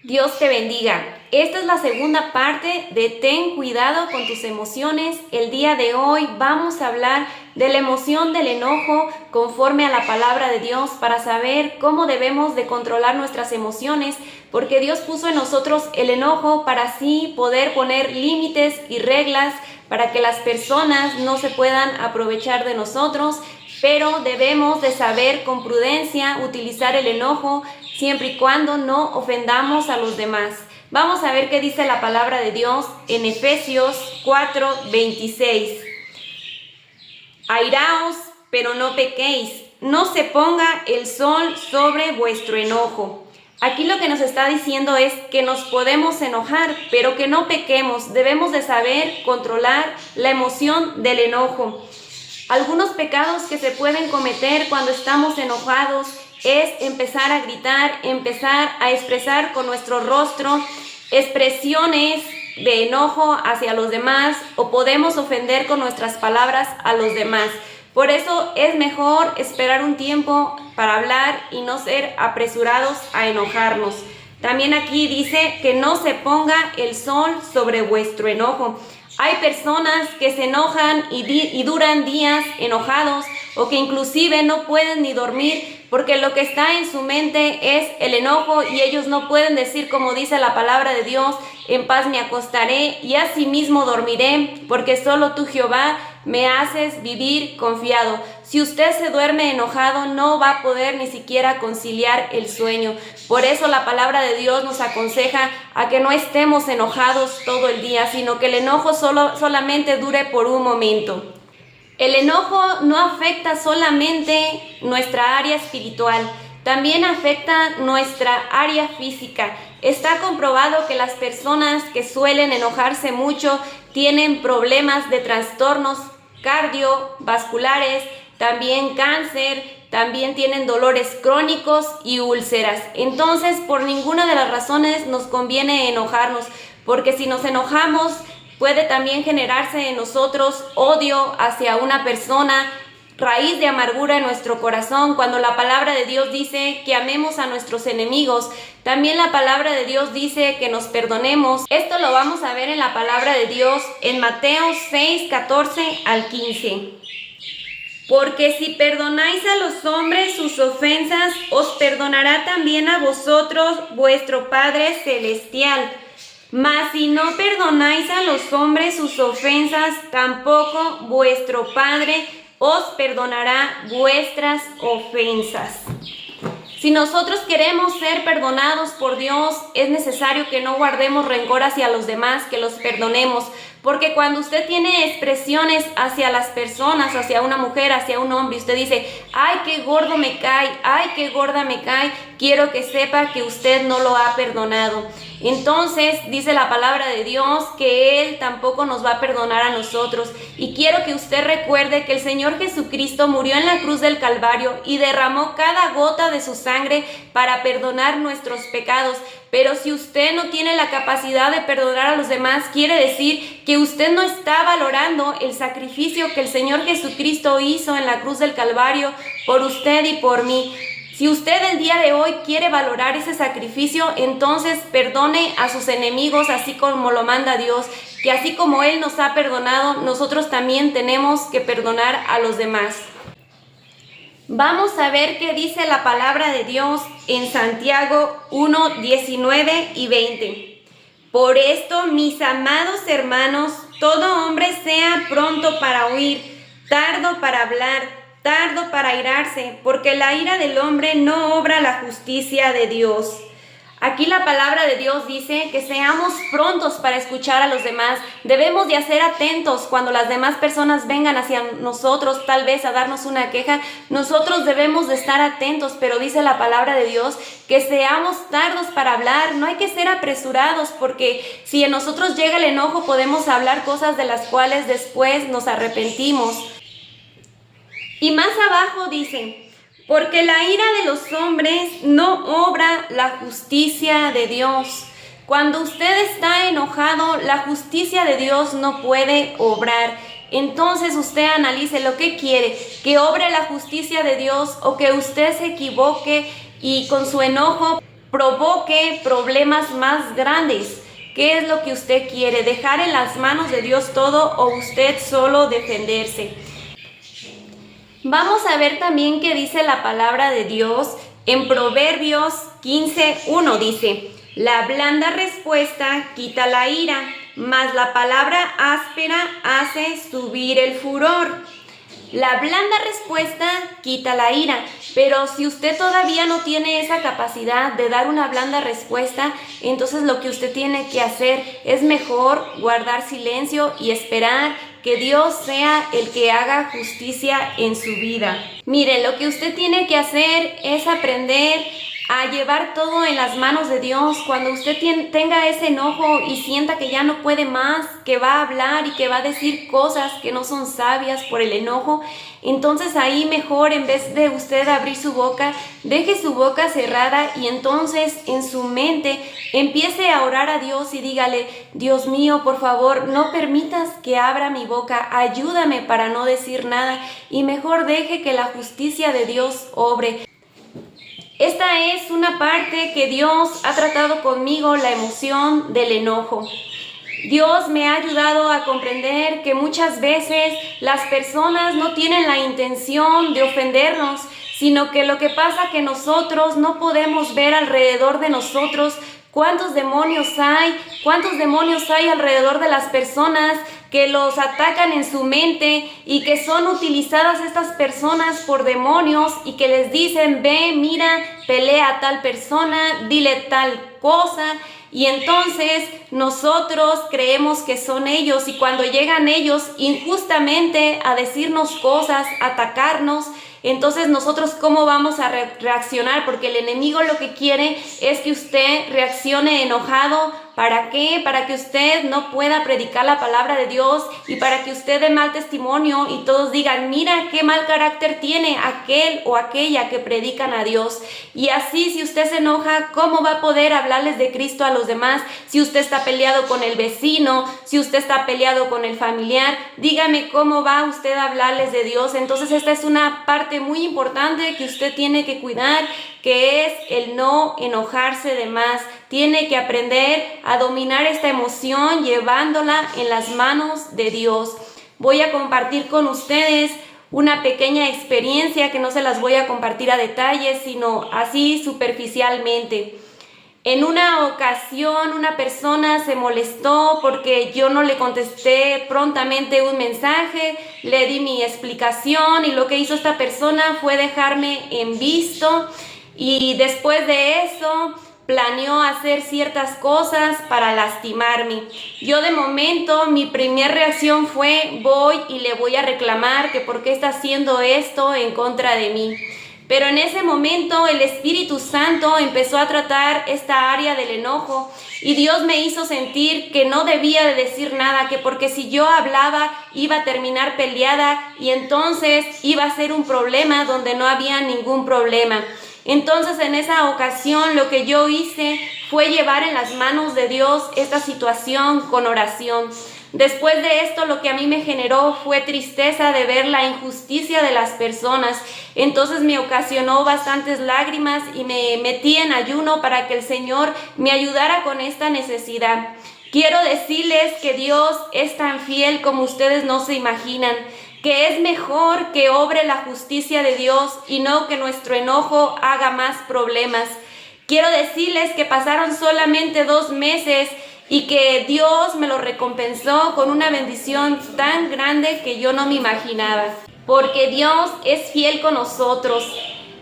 Dios te bendiga. Esta es la segunda parte de Ten cuidado con tus emociones. El día de hoy vamos a hablar de la emoción del enojo conforme a la palabra de Dios para saber cómo debemos de controlar nuestras emociones, porque Dios puso en nosotros el enojo para así poder poner límites y reglas para que las personas no se puedan aprovechar de nosotros, pero debemos de saber con prudencia utilizar el enojo siempre y cuando no ofendamos a los demás. Vamos a ver qué dice la palabra de Dios en Efesios 4:26. Airaos, pero no pequéis, no se ponga el sol sobre vuestro enojo. Aquí lo que nos está diciendo es que nos podemos enojar, pero que no pequemos. Debemos de saber controlar la emoción del enojo. Algunos pecados que se pueden cometer cuando estamos enojados es empezar a gritar, empezar a expresar con nuestro rostro expresiones de enojo hacia los demás, o podemos ofender con nuestras palabras a los demás. Por eso es mejor esperar un tiempo para hablar y no ser apresurados a enojarnos. También aquí dice que no se ponga el sol sobre vuestro enojo. Hay personas que se enojan y duran días enojados, o que inclusive no pueden ni dormir porque lo que está en su mente es el enojo, y ellos no pueden decir, como dice la palabra de Dios: en paz me acostaré y asimismo dormiré, porque solo tú, Jehová, me haces vivir confiado. Si usted se duerme enojado, no va a poder ni siquiera conciliar el sueño. Por eso la palabra de Dios nos aconseja a que no estemos enojados todo el día, sino que el enojo solamente dure por un momento. El enojo no afecta solamente nuestra área espiritual, también afecta nuestra área física. Está comprobado que las personas que suelen enojarse mucho tienen problemas de trastornos cardiovasculares, también cáncer, también tienen dolores crónicos y úlceras. Entonces, por ninguna de las razones nos conviene enojarnos, porque si nos enojamos, puede también generarse en nosotros odio hacia una persona, raíz de amargura en nuestro corazón, cuando la palabra de Dios dice que amemos a nuestros enemigos. También la palabra de Dios dice que nos perdonemos. Esto lo vamos a ver en la palabra de Dios en Mateo 6:14-15. Porque si perdonáis a los hombres sus ofensas, os perdonará también a vosotros vuestro Padre Celestial. Mas si no perdonáis a los hombres sus ofensas, tampoco vuestro Padre os perdonará vuestras ofensas. Si nosotros queremos ser perdonados por Dios, es necesario que no guardemos rencor hacia los demás, que los perdonemos. Porque cuando usted tiene expresiones hacia las personas, hacia una mujer, hacia un hombre, usted dice: ay, qué gordo me cae, ay, qué gorda me cae, quiero que sepa que usted no lo ha perdonado. Entonces dice la palabra de Dios que Él tampoco nos va a perdonar a nosotros. Y quiero que usted recuerde que el Señor Jesucristo murió en la cruz del Calvario y derramó cada gota de su sangre para perdonar nuestros pecados. Pero si usted no tiene la capacidad de perdonar a los demás, quiere decir que usted no está valorando el sacrificio que el Señor Jesucristo hizo en la cruz del Calvario por usted y por mí. Si usted el día de hoy quiere valorar ese sacrificio, entonces perdone a sus enemigos así como lo manda Dios, que así como Él nos ha perdonado, nosotros también tenemos que perdonar a los demás. Vamos a ver qué dice la palabra de Dios en Santiago 1:19 y 20. Por esto, mis amados hermanos, todo hombre sea pronto para oír, tardo para hablar, tardo para airarse, porque la ira del hombre no obra la justicia de Dios. Aquí la palabra de Dios dice que seamos prontos para escuchar a los demás. Debemos de ser atentos cuando las demás personas vengan hacia nosotros, tal vez a darnos una queja. Nosotros debemos de estar atentos, pero dice la palabra de Dios que seamos tardos para hablar. No hay que ser apresurados, porque si en nosotros llega el enojo, podemos hablar cosas de las cuales después nos arrepentimos. Y más abajo dice: porque la ira de los hombres no obra la justicia de Dios. Cuando usted está enojado, la justicia de Dios no puede obrar. Entonces usted analice lo que quiere: que obre la justicia de Dios, o que usted se equivoque y con su enojo provoque problemas más grandes. ¿Qué es lo que usted quiere? ¿Dejar en las manos de Dios todo o usted solo defenderse? Vamos a ver también qué dice la palabra de Dios en Proverbios 15:1. Dice: la blanda respuesta quita la ira, mas la palabra áspera hace subir el furor. La blanda respuesta quita la ira, pero si usted todavía no tiene esa capacidad de dar una blanda respuesta, entonces lo que usted tiene que hacer es mejor guardar silencio y esperar que Dios sea el que haga justicia en su vida. Mire, lo que usted tiene que hacer es aprender a llevar todo en las manos de Dios. Cuando usted tenga ese enojo y sienta que ya no puede más, que va a hablar y que va a decir cosas que no son sabias por el enojo, entonces ahí mejor, en vez de usted abrir su boca, deje su boca cerrada y entonces en su mente empiece a orar a Dios y dígale: Dios mío, por favor, no permitas que abra mi boca, ayúdame para no decir nada, y mejor deje que la justicia de Dios obre. Esta es una parte que Dios ha tratado conmigo, la emoción del enojo. Dios me ha ayudado a comprender que muchas veces las personas no tienen la intención de ofendernos, sino que lo que pasa es que nosotros no podemos ver alrededor de nosotros cuántos demonios hay alrededor de las personas que los atacan en su mente y que son utilizadas estas personas por demonios y que les dicen: ve, mira, pelea a tal persona, dile tal cosa. Y entonces nosotros creemos que son ellos, y cuando llegan ellos injustamente a decirnos cosas, a atacarnos, entonces nosotros ¿cómo vamos a reaccionar? Porque el enemigo lo que quiere es que usted reaccione enojado. ¿Para qué? Para que usted no pueda predicar la palabra de Dios y para que usted dé mal testimonio y todos digan: mira qué mal carácter tiene aquel o aquella que predican a Dios. Y así, si usted se enoja, ¿cómo va a poder hablarles de Cristo a los demás? Si usted está peleado con el vecino, si usted está peleado con el familiar, dígame cómo va usted a hablarles de Dios. Entonces esta es una parte muy importante que usted tiene que cuidar, que es el no enojarse de más. Tiene que aprender a dominar esta emoción llevándola en las manos de Dios. Voy a compartir con ustedes una pequeña experiencia que no se las voy a compartir a detalle, sino así superficialmente. En una ocasión una persona se molestó porque yo no le contesté prontamente un mensaje, le di mi explicación y lo que hizo esta persona fue dejarme en visto, y después de eso planeó hacer ciertas cosas para lastimarme. Yo de momento mi primera reacción fue: voy y le voy a reclamar que por qué está haciendo esto en contra de mí. Pero en ese momento el Espíritu Santo empezó a tratar esta área del enojo y Dios me hizo sentir que no debía de decir nada, que porque si yo hablaba iba a terminar peleada y entonces iba a ser un problema donde no había ningún problema. Entonces en esa ocasión lo que yo hice fue llevar en las manos de Dios esta situación con oración. Después de esto lo que a mí me generó fue tristeza de ver la injusticia de las personas. Entonces me ocasionó bastantes lágrimas y me metí en ayuno para que el Señor me ayudara con esta necesidad. Quiero decirles que Dios es tan fiel como ustedes no se imaginan, que es mejor que obre la justicia de Dios y no que nuestro enojo haga más problemas. Quiero decirles que pasaron solamente 2 meses y que Dios me lo recompensó con una bendición tan grande que yo no me imaginaba, porque Dios es fiel con nosotros.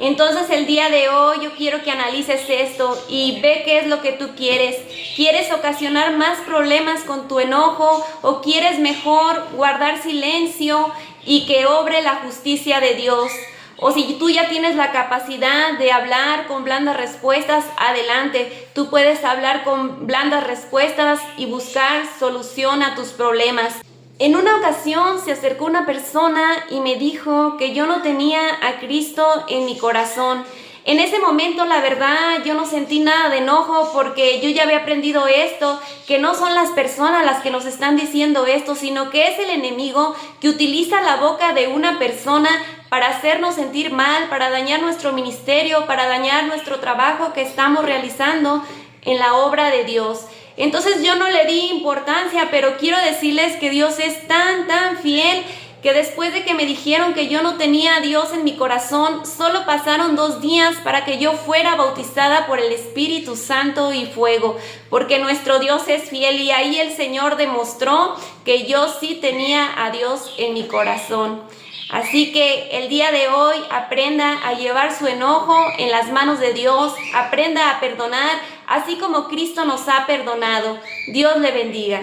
Entonces el día de hoy yo quiero que analices esto y ve qué es lo que tú quieres. ¿Quieres ocasionar más problemas con tu enojo o quieres mejor guardar silencio y que obre la justicia de Dios? O si tú ya tienes la capacidad de hablar con blandas respuestas, adelante. Tú puedes hablar con blandas respuestas y buscar solución a tus problemas. En una ocasión se acercó una persona y me dijo que yo no tenía a Cristo en mi corazón. En ese momento, la verdad, yo no sentí nada de enojo porque yo ya había aprendido esto, que no son las personas las que nos están diciendo esto, sino que es el enemigo que utiliza la boca de una persona para hacernos sentir mal, para dañar nuestro ministerio, para dañar nuestro trabajo que estamos realizando en la obra de Dios. Entonces yo no le di importancia, pero quiero decirles que Dios es tan fiel, que después de que me dijeron que yo no tenía a Dios en mi corazón, solo pasaron 2 días para que yo fuera bautizada por el Espíritu Santo y fuego, porque nuestro Dios es fiel, y ahí el Señor demostró que yo sí tenía a Dios en mi corazón. Así que el día de hoy aprenda a llevar su enojo en las manos de Dios, aprenda a perdonar, así como Cristo nos ha perdonado. Dios le bendiga.